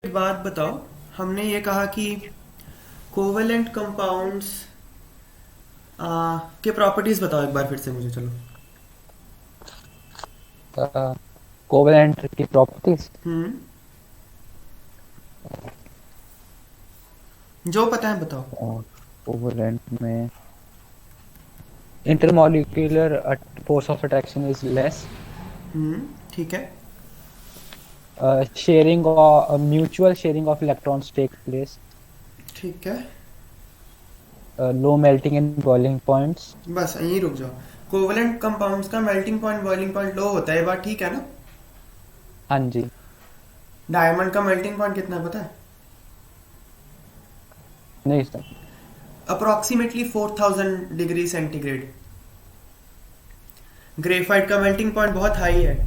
एक बात बताओ। हमने ये कहा कि कोवेलेंट कंपाउंड्स के प्रॉपर्टीज बताओ एक बार फिर से मुझे। चलो। कोवेलेंट की प्रॉपर्टीज। हम्म। जो पता है बताओ। और कोवेलेंट में intermolecular force of attraction is less. ठीक है। शेयरिंग और mutual sharing of electrons take place. ठीक है। Low melting in boiling points. बस यहीं रुक जाओ। कोवेलेंट कंपाउंड्स का melting point boiling point low होता है, ये बात ठीक है ना? हाँ जी। डायमंड का मेल्टिंग पॉइंट कितना है पता है? नहीं sir. Approximately 4000 degree centigrade. Graphite का मेल्टिंग पॉइंट बहुत हाई है।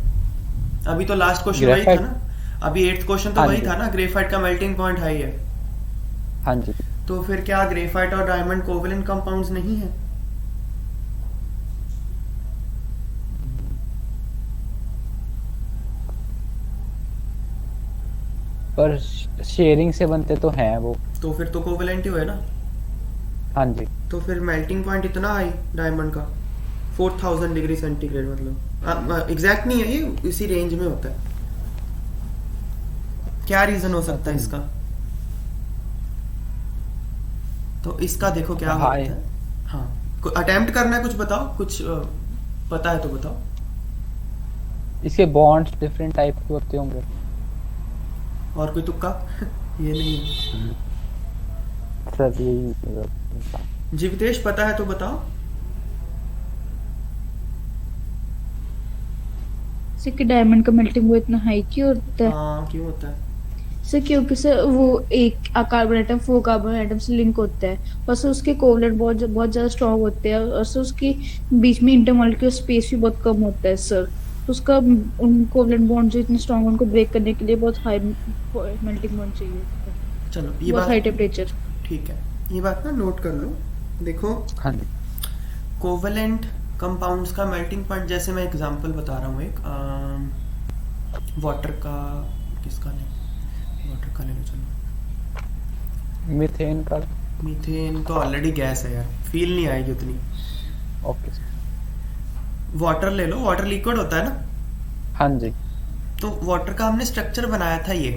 अभी तो लास्ट क्वेश्चन वही था ग्रेफाइट। ना। अभी एट्थ क्वेश्चन तो हाँ वही जी। था ना, ग्रेफाइट का मेल्टिंग पॉइंट हाई है। हाँ जी। तो फिर क्या ग्रेफाइट और डायमंड कोवेलेंट कंपाउंड्स नहीं है? पर शेयरिंग से बनते तो हैं वो। तो फिर तो कोवेलेंट ही हुए ना। हाँ जी। तो फिर मेल्टिंग पॉइंट इतना हाई डायमंड का, 4000 डिग्री सेंटीग्रेड, मतलब एग्जैक्ट नहीं है ये, इसी रेंज में होता है। क्या रीजन हो सकता तो है इसका? तो इसका देखो क्या हाई। होता है। हाँ, अटेम्प्ट करना है, कुछ बताओ, कुछ पता है तो बताओ। इसके बॉन्ड्स डिफरेंट टाइप के होते होंगे। और कोई तुक्का? ये नहीं है। सर यही। जीवितेश पता है तो बताओ। जैसे कि डायमंड का मेल्टिंग वो इतना हाई क्यों होता है? हाँ, क्यों होता है? सर क्योंकि सर वो एक कार्बन आइटम 4 कार्बन आइटम से लिंक होता है, और सर उसके कोवलेंट बहुत बहुत ज्यादा स्ट्रांग होते हैं, और सर उसके बीच में इंटरमॉलिक्यूलर स्पेस भी बहुत कम होता है सर। तो उसका उन कोवलेंट बॉन्ड जो इतने स्ट्रांग उनको ब्रेक करने के लिए बहुत हाई मेल्टिंग पॉइंट चाहिए होता है, चलो ये बहुत बात, हाई टेम्परेचर। ठीक है, ये बात ना नोट कर लो। देखो, हाँ जी। कोवेलेंट कंपाउंड्स का मेल्टिंग पॉइंट, जैसे मैं एग्जांपल बता रहा हूँ एक, वाटर का, किसका ले, वाटर का ले लो। चलो, मीथेन का। मीथेन तो ऑलरेडी गैस है यार, फील नहीं आएगी उतनी। Okay sir. वाटर ले लो, वाटर लिक्विड होता है ना। हाँ जी। तो वाटर का हमने स्ट्रक्चर बनाया था ये,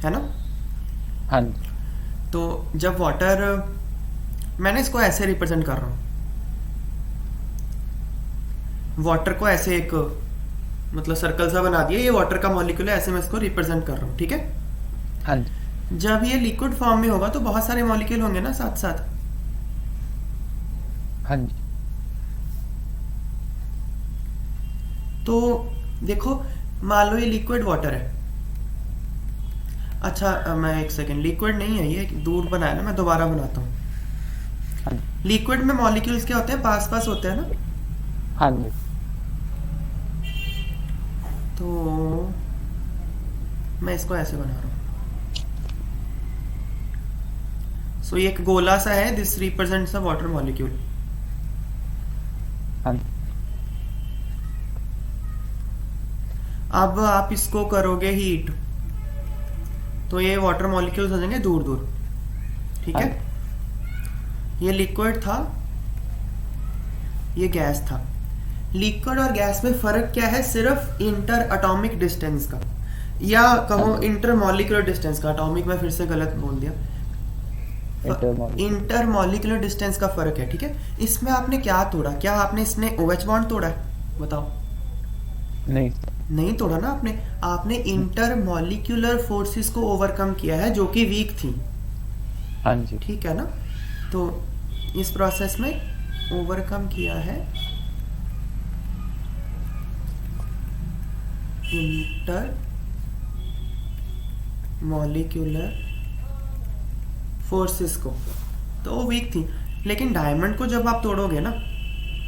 है ना। हाँ जी। तो जब वाटर, मैंने इसको ऐसे रिप्रेजेंट कर रहा हूँ, वाटर को ऐसे एक, मतलब सर्कल सा बना दिया, ये वाटर का मॉलिक्यूल है, ऐसे मैं इसको रिप्रेजेंट कर रहा हूँ, ठीक है। हाँ जी। जब ये लिक्विड फॉर्म में होगा तो बहुत सारे मॉलिक्यूल होंगे ना साथ साथ। हाँ जी। तो देखो, मान लो ये लिक्विड वाटर है। अच्छा, मैं एक सेकेंड, लिक्विड नहीं है ये, दूर बनाया ना, मैं दोबारा बनाता हूँ। हाँ जी। लिक्विड में मॉलिक्यूल्स क्या होते हैं, पास पास होते हैं ना। हाँ जी। तो मैं इसको ऐसे बना रहा हूँ। सो ये एक गोला सा है, this represents a water molecule. हाँ जी। अब आप इसको करोगे हीट, तो ये वाटर मॉलिक्यूल्स हो जाएंगे दूर दूर, ठीक हाँ है। जी। ये लिक्विड था, ये गैस था। लिक्विड और गैस में फर्क क्या है? सिर्फ इंटर अटोमिक डिस्टेंस का, या हाँ कहो जी। इंटर मॉलिक्यूलर डिस्टेंस का। अटोमिक मैं फिर से गलत बोल दिया। इंटरमॉलिक्यूलर। इंटर मॉलिक्यूलर डिस्टेंस का फर्क है, ठीक है। इसमें आपने क्या तोड़ा? क्या आपने इसने OH बॉन्ड तोड़ा है? बताओ। नहीं। नहीं तोड़ा ना आपने। आपने इंटर मॉलिक्यूलर फोर्सेस को ओवरकम किया है, जो कि वीक थी, हाँ जी। ठीक है ना। तो इस प्रोसेस में ओवरकम किया है इंटर मॉलिक्यूलर फोर्सेस को, तो वो वीक थी। लेकिन डायमंड को जब आप तोड़ोगे ना,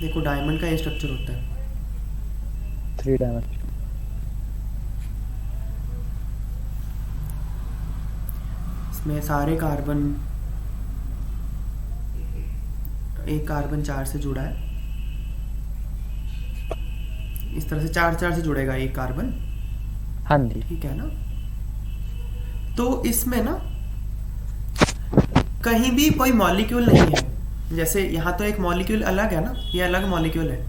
देखो डायमंड का ये स्ट्रक्चर होता है। 3 डायमेंशन। इसमें सारे कार्बन, एक कार्बन 4 से जुड़ा है, इस तरह से 4 4 से जुड़ेगा एक कार्बन, हाँ जी। ठीक है ना। तो इसमें ना कहीं भी कोई मॉलिक्यूल नहीं है, जैसे यहाँ तो एक मॉलिक्यूल अलग है ना, ये अलग मॉलिक्यूल है।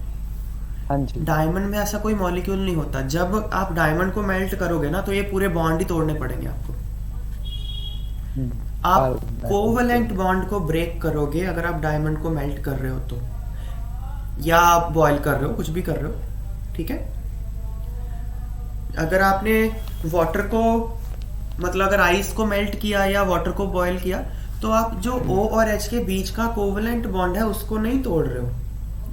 हाँ जी। डायमंड में ऐसा कोई मॉलिक्यूल नहीं होता। जब आप डायमंड को मेल्ट करोगे ना तो ये पूरे बॉन्ड ही तोड़ने पड़ेंगे आपको। आप कोवलेंट बॉन्ड को ब्रेक करोगे अगर आप डायमंड को मेल्ट कर रहे हो तो, या आप बॉयल कर रहे हो, कुछ भी कर रहे हो, ठीक है। अगर आपने वाटर को, मतलब अगर आइस को मेल्ट किया या वाटर को बॉयल किया, तो आप जो O और H के बीच का कोवलेंट बॉन्ड है उसको नहीं तोड़ रहे हो।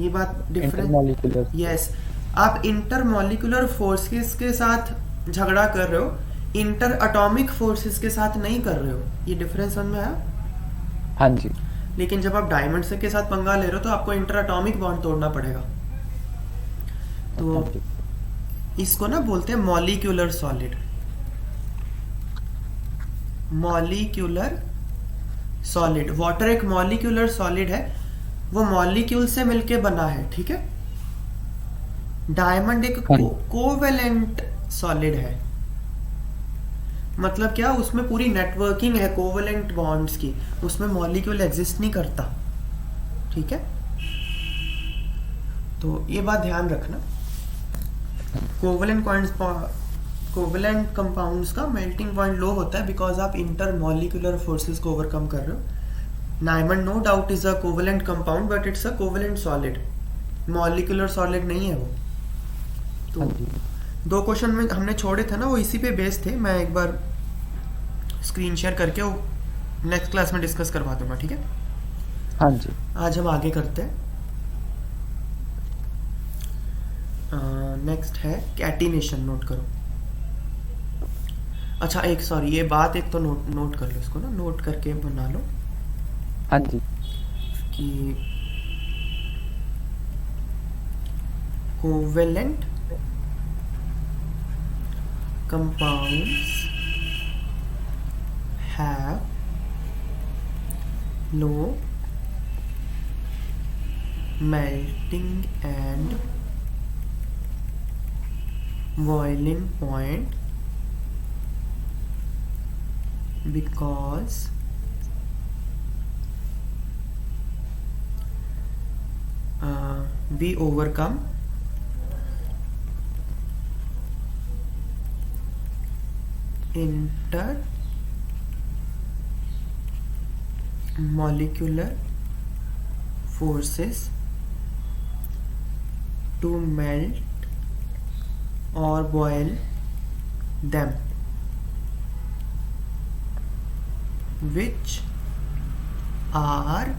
ये बात डिफरेंट। इंटरमॉलिक्यूलर। यस, आप इंटरमॉलिक्यूलर फोर्सेस के साथ झगड़ा कर रहे हो, इंटर एटॉमिक फोर्सेस के साथ नहीं कर रहे हो। ये डिफरेंस समझ में आया? हाँ जी। लेकिन जब आप डायमंड से के साथ पंगा ले रहे हो तो आपको इंटर एटॉमिक बॉन्ड तोड़ना पड़ेगा। तो हाँ जी। इसको ना बोलते हैं molecular solid. Molecular solid, water एक मॉलिक्यूलर सॉलिड है, वो मॉलिक्यूल से मिलके बना है, ठीक है। डायमंड एक हाँ। कोवेलेंट सॉलिड है। मतलब क्या, उसमें पूरी नेटवर्किंग है कोवेलेंट बॉन्ड्स की, उसमें मॉलिक्यूल एग्जिस्ट नहीं करता, ठीक है। तो ये बात ध्यान रखना। कोवेलेंट कंपाउंड्स का मेल्टिंग पॉइंट लो होता है बिकॉज आप इंटर मॉलिक्यूलर फोर्सेस को ओवरकम कर रहे हो। Diamond no doubt is a covalent compound but it's a covalent solid, molecular solid नहीं है वो। तो हाँ जी। दो क्वेश्चन में हमने छोड़े थे ना, वो इसी पे बेस्ड थे। मैं एक बार स्क्रीन शेयर करके वो नेक्स्ट क्लास में डिस्कस करवा दूंगा, ठीक है। हाँ जी। आज हम आगे करते हैं। नेक्स्ट है कैटिनेशन, नोट करो। अच्छा एक सॉरी, ये बात एक तो नोट कर लो, इसको ना नोट करके बना लो हाँ जी। कि covalent compounds have low melting and boiling point because we overcome intermolecular forces to melt or boil them, which are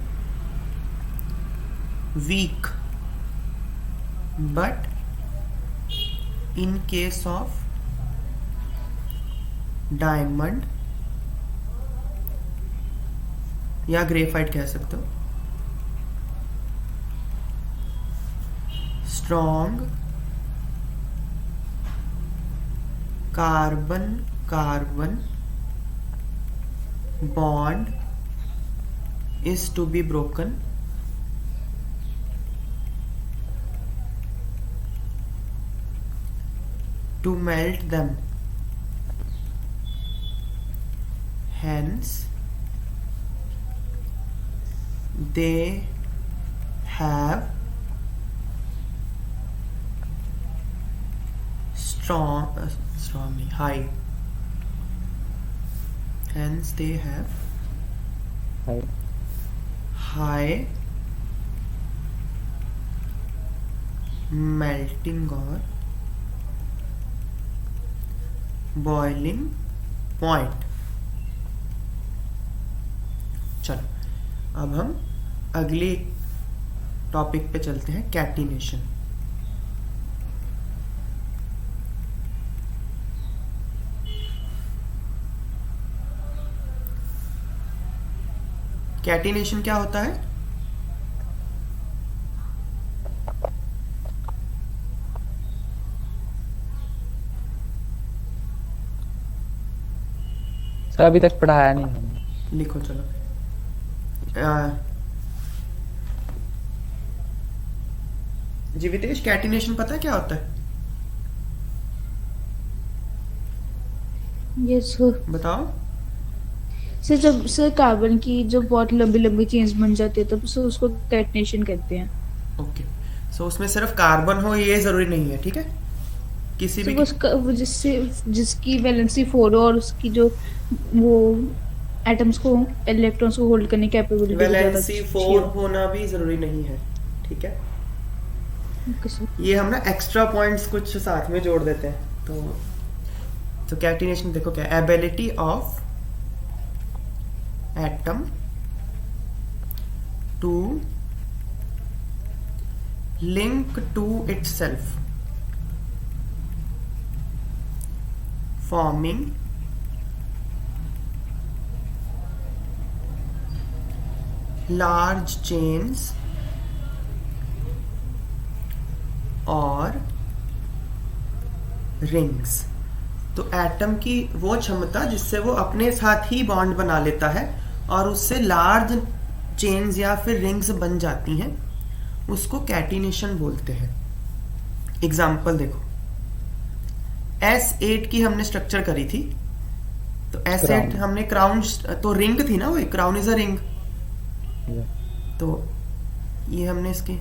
weak, but in case of diamond या ग्रेफाइट कह सकते हो, strong carbon carbon bond is to be broken to melt them, hence they have strongly high, hence they have Right. high melting or boiling point। चलो अब हम अगले topic पे चलते हैं, कैटिनेशन। कैटिनेशन क्या होता है? सर अभी तक पढ़ाया नहीं हमने। लिखो चलो। जीवितेश, कैटिनेशन पता है क्या होता है? Yes sir. बताओ। जब कार्बन की जब बहुत लंबी लंबी चेन्स बन जाती है तब सर उसको कैटनेशन कहते हैं। ओके, सो उसमें सिर्फ कार्बन हो ये जरूरी नहीं है, ठीक है? किसी सर भी वो जिससे जिसकी वैलेंसी 4 हो और उसकी जो वो एटम्स को इलेक्ट्रॉन्स को होल्ड करने की कैपेबिलिटी भी ज्यादा वैलेंसी अच्छी 4 हो। होना भी जरूरी नहीं है, ठीक है? Okay sir. ये हम ना एक्स्ट्रा पॉइंट्स कुछ साथ में जोड़ देते हैं। तो कैटिनेशन देखो क्या, ability of atom to link to itself forming large chains और रिंग्स। तो एटम की वो क्षमता जिससे वो अपने साथ ही बॉन्ड बना लेता है और उससे लार्ज चेन्स या फिर रिंग्स बन जाती हैं, उसको कैटिनेशन बोलते हैं। एग्जाम्पल देखो, S8 की हमने स्ट्रक्चर करी थी, तो S8 Crown. हमने क्राउन, तो रिंग थी ना, वो क्राउन इज अ रिंग। तो ये हमने इसकी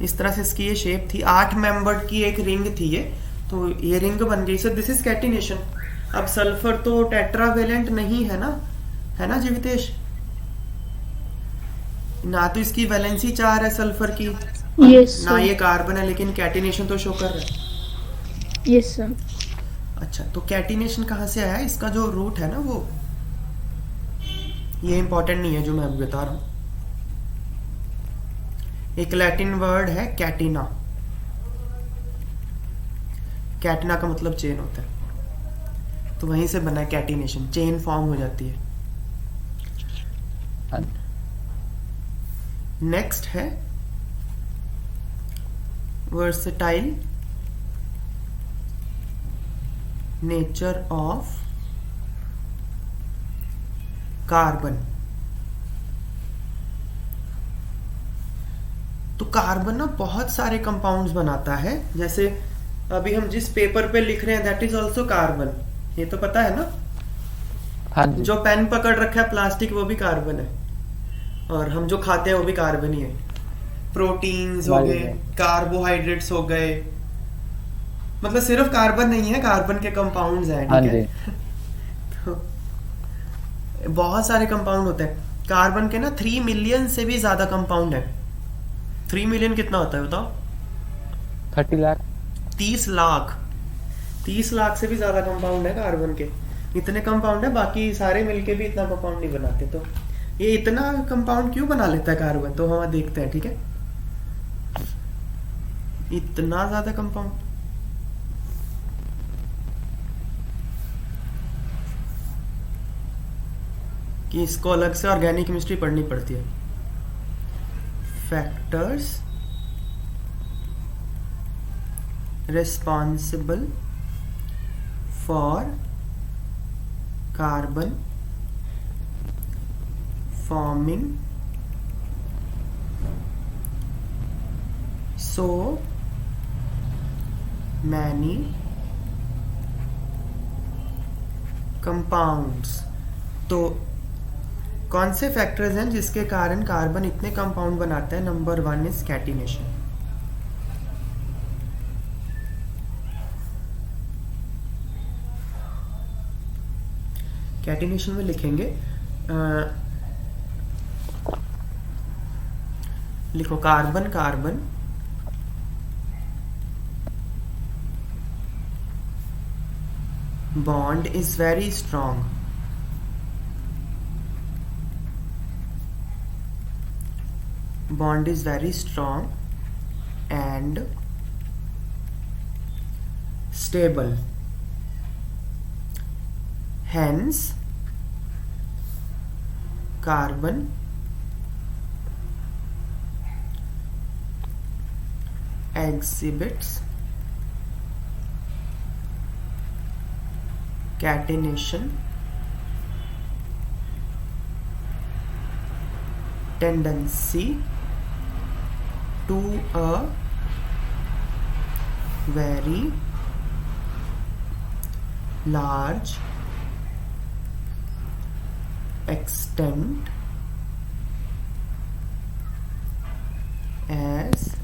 इस तरह से इसकी ये शेप थी, 8 मेंबर्ड की एक रिंग थी ये, तो ये रिंग बन गई। So this is catenation. अब सल्फर तो टेट्रावेलेंट नहीं है ना जीवितेश? ना तो इसकी वैलेंसी 4 है सल्फर की, यस ना ये सर। कार्बन है, लेकिन कैटिनेशन तो शो कर रहा है। Yes sir. अच्छा, तो कैटिनेशन कहाँ से आया? इसका जो रूट है ना वो, ये इंपॉर्टेंट नहीं है जो मैं अभी बता रहा हूँ। एक लैटिन वर्ड है कैटिना। कैटिना का मतलब चेन होता है, तो वहीं से बना है कैटिनेशन, चेन फॉर्म हो जाती है। हाँ, नेक्स्ट है वर्सेटाइल नेचर ऑफ कार्बन। तो कार्बन ना बहुत सारे कंपाउंड्स बनाता है, जैसे अभी हम जिस पेपर पे लिख रहे हैं दैट इज ऑल्सो कार्बन, ये तो पता है ना? हाँ जी। जो पेन पकड़ रखा है प्लास्टिक वो भी कार्बन है, और हम जो खाते हैं वो भी कार्बन ही है। प्रोटीन्स हो गए, कार्बोहाइड्रेट्स हो गए, मतलब सिर्फ कार्बन नहीं है, कार्बन के कंपाउंड्स हैं, हाँ ठीक जी। है? तो बहुत सारे कंपाउंड होते हैं कार्बन के ना, 3 मिलियन से भी ज्यादा कंपाउंड है। 3 मिलियन कितना होता है बताओ? 30 लाख। 30 लाख। 30 लाख से भी ज्यादा कंपाउंड है कार्बन के। इतने कंपाउंड है, बाकी सारे मिलके भी इतना कंपाउंड नहीं बनाते। तो ये इतना कंपाउंड क्यों बना लेता है कार्बन, तो हम देखते हैं, ठीक है? इतना ज्यादा कंपाउंड, कि इसको अलग से ऑर्गेनिक केमिस्ट्री पढ़नी पड़ती है। Factors responsible for carbon forming so many compounds। तो कौन से फैक्टर्स हैं जिसके कारण कार्बन इतने कंपाउंड बनाता है? Number 1 is catenation. कैटिनेशन में लिखेंगे, लिखो carbon carbon bond is very strong, bond is very strong and stable, hence carbon exhibits catenation tendency to a very large extent as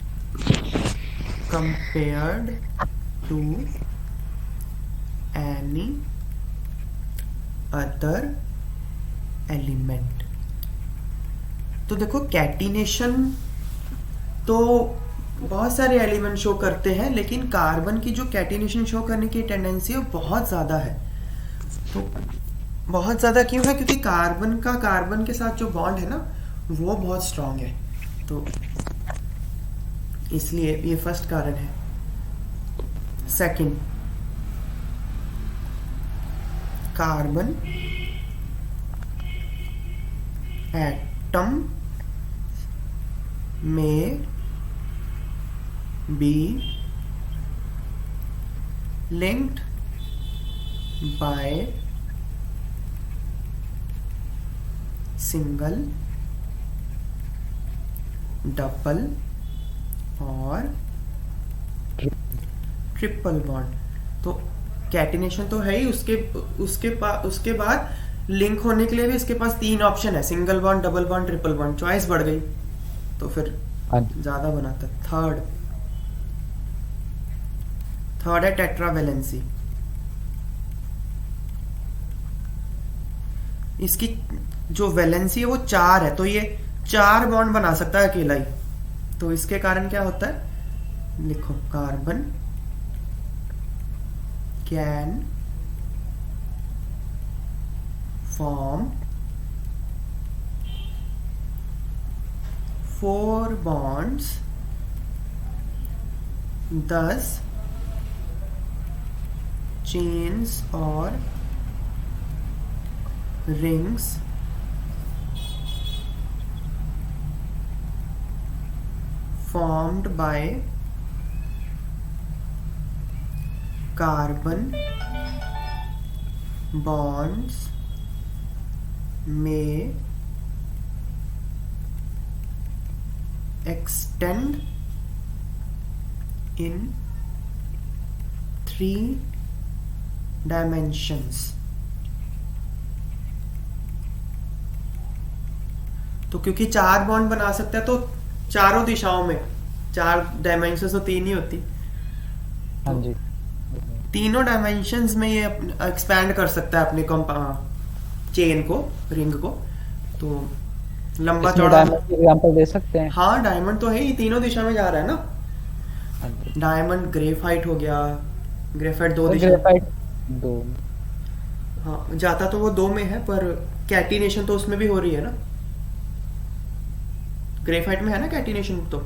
compared to any other element। तो देखो catenation तो बहुत सारे element show करते हैं, लेकिन carbon की जो कैटिनेशन शो करने की टेंडेंसी है वो बहुत ज़्यादा है। तो बहुत ज़्यादा क्यों है? क्योंकि कार्बन के साथ जो बॉन्ड है ना वो बहुत स्ट्रांग है, तो इसलिए ये फर्स्ट कारण है। सेकंड, कार्बन एटम में be linked by single, double और ट्रिपल बॉन्ड। तो कैटिनेशन तो है ही, उसके बाद लिंक होने के लिए भी इसके पास 3 ऑप्शन है, single bond, double bond, triple bond. Choice बढ़ गई तो फिर ज्यादा बनाता है। थर्ड है टेट्रावेलेंसी। इसकी जो वैलेंसी है वो 4 है, तो ये 4 बॉन्ड बना सकता है अकेला ही। तो इसके कारण क्या होता है, लिखो, carbon can form 4 bonds, thus chains or rings formed by carbon bonds may extend in 3 dimensions। तो क्योंकि 4 बॉन्ड बना सकते हैं तो चारों दिशाओं में, 4 डायमेंशन तो 3 ही होती। हाँ जी, तीनों डायमेंशंस में ये एक्सपैंड कर सकता है अपने चेन को, रिंग को। तो लंबा चौड़ा एग्जांपल दे सकते हैं। हाँ, डायमंड तो है ही, तीनों दिशा में जा रहा है ना। हाँ जी, डायमंड ग्रेफाइट हो गया, ग्रेफाइट 2 दिशा, ग्रेफाइट 2। हाँ जाता तो वो 2 में है, पर कैटिनेशन तो उसमें भी हो रही है ना, ग्रेफाइट में है ना कैटिनेशन। तो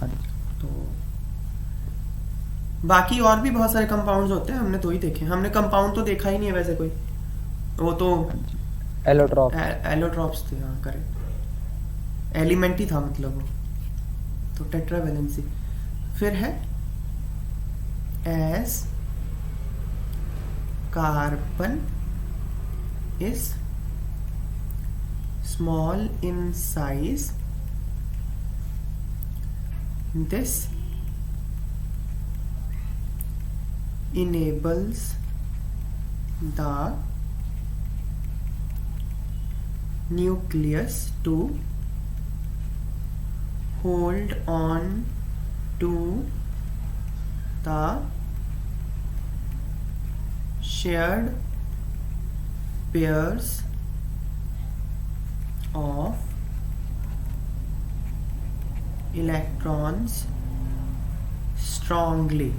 हाँ जी, तो बाकी और भी बहुत सारे कंपाउंड्स होते हैं, हमने तो ही देखे। हमने कंपाउंड तो देखा ही नहीं है वैसे कोई, वो तो एलोट्रॉप्स थे। हाँ करेक्ट, एलिमेंट ही था मतलब वो। तो टेट्रावेलेंसी फिर है S carbon is small in size, this enables the nucleus to hold on to the shared pairs of electrons strongly,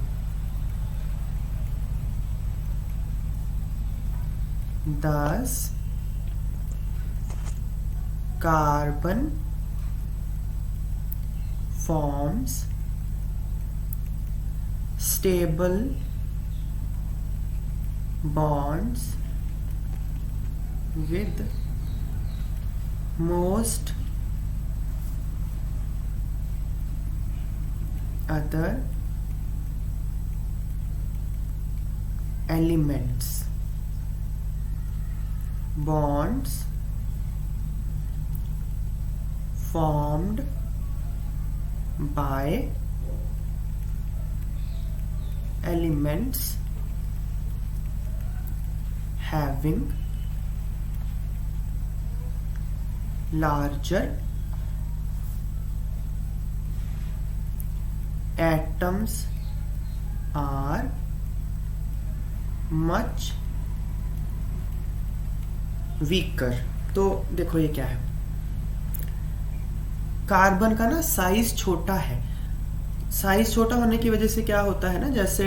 thus carbon forms stable bonds with most other elements। bonds formed by elements having larger atoms are much weaker। तो देखो ये क्या है, carbon का ना size छोटा है। Size छोटा होने की वजह से क्या होता है ना, जैसे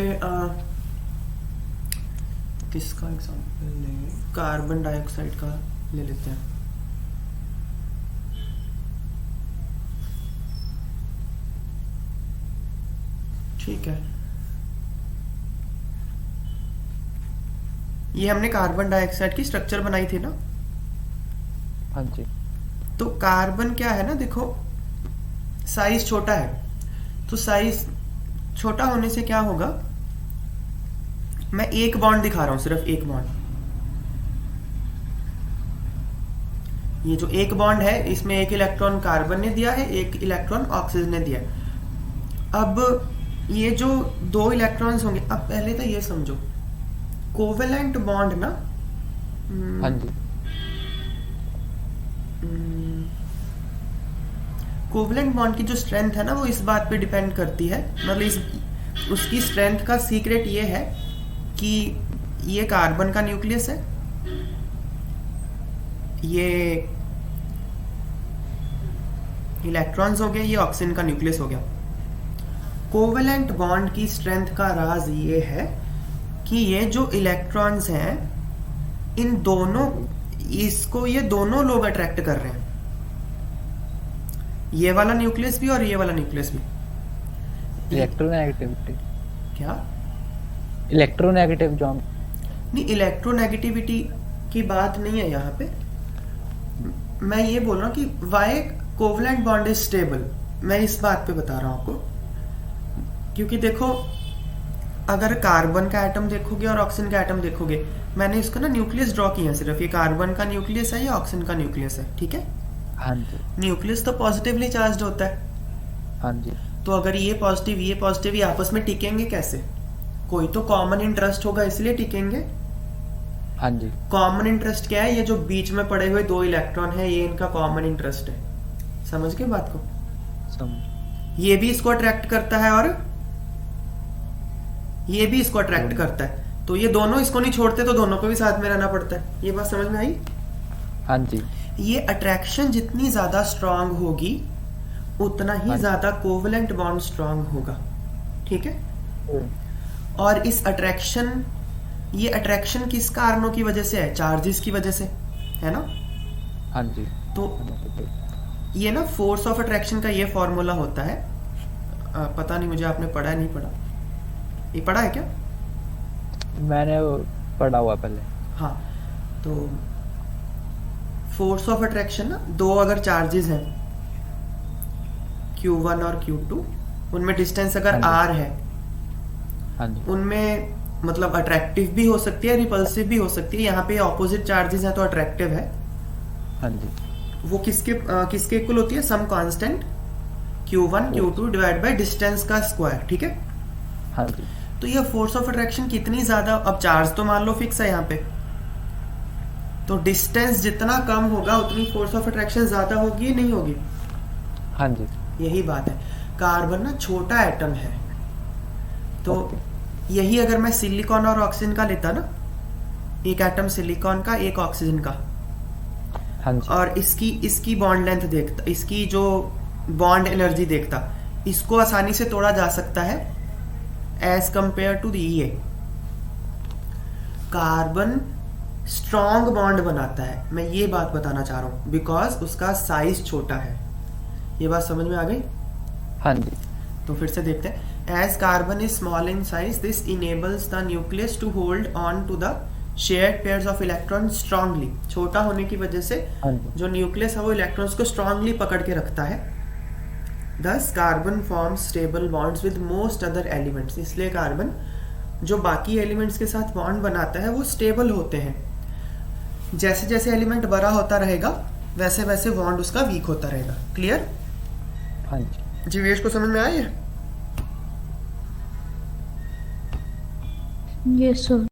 किसका एग्जांपल लें, कार्बन डाइऑक्साइड का ले लेते हैं। ठीक है, ये हमने कार्बन डाइऑक्साइड की स्ट्रक्चर बनाई थी ना। हाँ जी। तो कार्बन क्या है ना, देखो साइज छोटा है, तो साइज छोटा होने से क्या होगा, मैं एक बॉन्ड दिखा रहा हूं, सिर्फ एक बॉन्ड। ये जो एक बॉन्ड है इसमें एक इलेक्ट्रॉन कार्बन ने दिया है, एक इलेक्ट्रॉन ऑक्सीजन ने दिया है। अब ये जो दो इलेक्ट्रॉन्स होंगे, अब पहले तो ये समझो कोवेलेंट बॉन्ड ना, हाँ जी। कोवेलेंट बॉन्ड की जो स्ट्रेंथ है ना, वो इस बात पे डिपेंड करती है, मतलब इस उसकी स्ट्रेंथ का सीक्रेट ये है कि ये कार्बन का न्यूक्लियस है, ये इलेक्ट्रॉन्स हो गए, ये ऑक्सीजन का न्यूक्लियस हो गया। कोवेलेंट बॉन्ड की स्ट्रेंथ का राज ये है कि ये जो इलेक्ट्रॉन्स हैं, इन दोनों, इसको ये दोनों लोग अट्रैक्ट कर रहे हैं, ये वाला न्यूक्लियस भी और ये वाला न्यूक्लियस भी। इलेक्ट्रोनेगेटिविटी, क्या? इलेक्ट्रोनेगेटिव जो नहीं, इलेक्ट्रोनेगेटिविटी की बात नहीं है यहाँ पे। मैं ये बोल रहा हूँ कि why covalent bond is stable, मैं इस बात पे बता रहा हूँ आपको। क्योंकि देखो, अगर कार्बन का एटम देखोगे और ऑक्सीजन का एटम देखोगे, मैंने इसको ना न्यूक्लियस ड्रॉ किया, सिर्फ ये कार्बन का न्यूक्लियस है, ये ऑक्सीजन का न्यूक्लियस है, ठीक है। हाँ जी। न्यूक्लियस तो पॉजिटिवली चार्ज्ड होता है, हाँ जी। तो अगर ये पॉजिटिव ये आपस में टिकेंगे कैसे? कोई तो कॉमन इंटरेस्ट होगा, इसलिए टिकेंगे। हाँ जी। कॉमन इंटरेस्ट क्या है? ये जो बीच में पड़े हुए दो इलेक्ट्रॉन है, ये इनका कॉमन इंटरेस्ट है। समझ गए बात को? ये भी इसको अट्रैक्ट करता है और ये भी इसको अट्रैक्ट करता है, तो ये दोनों इसको नहीं छोड़ते, तो दोनों को भी साथ में रहना पड़ता है। ये बात समझ में आई? हाँ जी। ये अट्रैक्शन जितनी ज्यादा स्ट्रांग होगी, उतना ही ज्यादा कोवेलेंट बॉन्ड स्ट्रांग होगा, ठीक है। और इस अट्रैक्शन, ये अट्रैक्शन किस कारणों की वजह से है? चार्जेस की वजह से, है ना। हाँ जी। तो ये ना फोर्स ऑफ अट्रैक्शन का ये फॉर्मूला होता है, पता नहीं मुझे आपने पढ़ा है नहीं पढ़ा, ये पढ़ा है क्या? मैंने पढ़ा हुआ पहले। हाँ, तो फोर्स ऑफ अट्रैक्शन ना, दो अगर चार्जेस हैं Q1 और Q2, उनमें डिस्टेंस अगर R है, हाँ जी। उनमें मतलब अट्रैक्टिव भी हो सकती है, रिपल्सिव भी हो सकती है। यहाँ पे ऑपोजिट चार्जेस हैं तो अट्रैक्टिव है। हाँ जी। वो किसके इक्वल होती है? Some constant Q1 Q2 divide by distance का स्क्वायर, ठीक है। हाँ जी। तो ये फोर्स ऑफ अट्रैक्शन कितनी ज्यादा, अब चार्ज तो मान लो फिक्स है यहाँ पे, तो डिस्टेंस जितना कम होगा उतनी फोर्स ऑफ अट्रैक्शन ज्यादा होगी या नहीं होगी? हाँ जी। यही बात है। कार्बन ना छोटा एटम है, तो यही अगर मैं सिलिकॉन और ऑक्सीजन का लेता ना, एक एटम सिलिकॉन का, एक ऑक्सीजन का, हाँ जी। और इसकी बॉन्ड लेंथ देखता, इसकी जो बॉन्ड एनर्जी देखता, इसको आसानी से तोड़ा जा सकता है एज कंपेयर टू ये। कार्बन स्ट्रॉन्ग बॉन्ड बनाता है, मैं ये बात बताना चाह रहा हूं, बिकॉज उसका साइज छोटा है। ये बात समझ में आ गई? हाँ जी। तो फिर से देखते हैं। As carbon is small in size, this enables the nucleus to hold on to the shared pairs of electron strongly. छोटा होने की वजह से जो न्यूक्लियस है वो इलेक्ट्रॉन्स को स्ट्रांगली पकड़ के रखता है। दस carbon forms stable bonds with most other elements, इसलिए कार्बन जो बाकी एलिमेंट्स के साथ बॉन्ड बनाता है वो स्टेबल होते हैं। जैसे जैसे एलिमेंट बड़ा होता रहेगा वैसे वैसे बॉन्ड उसका वीक होता रहेगा। क्लियर? हाँ जी। जीवेश को समझ में आई है? Yes sir.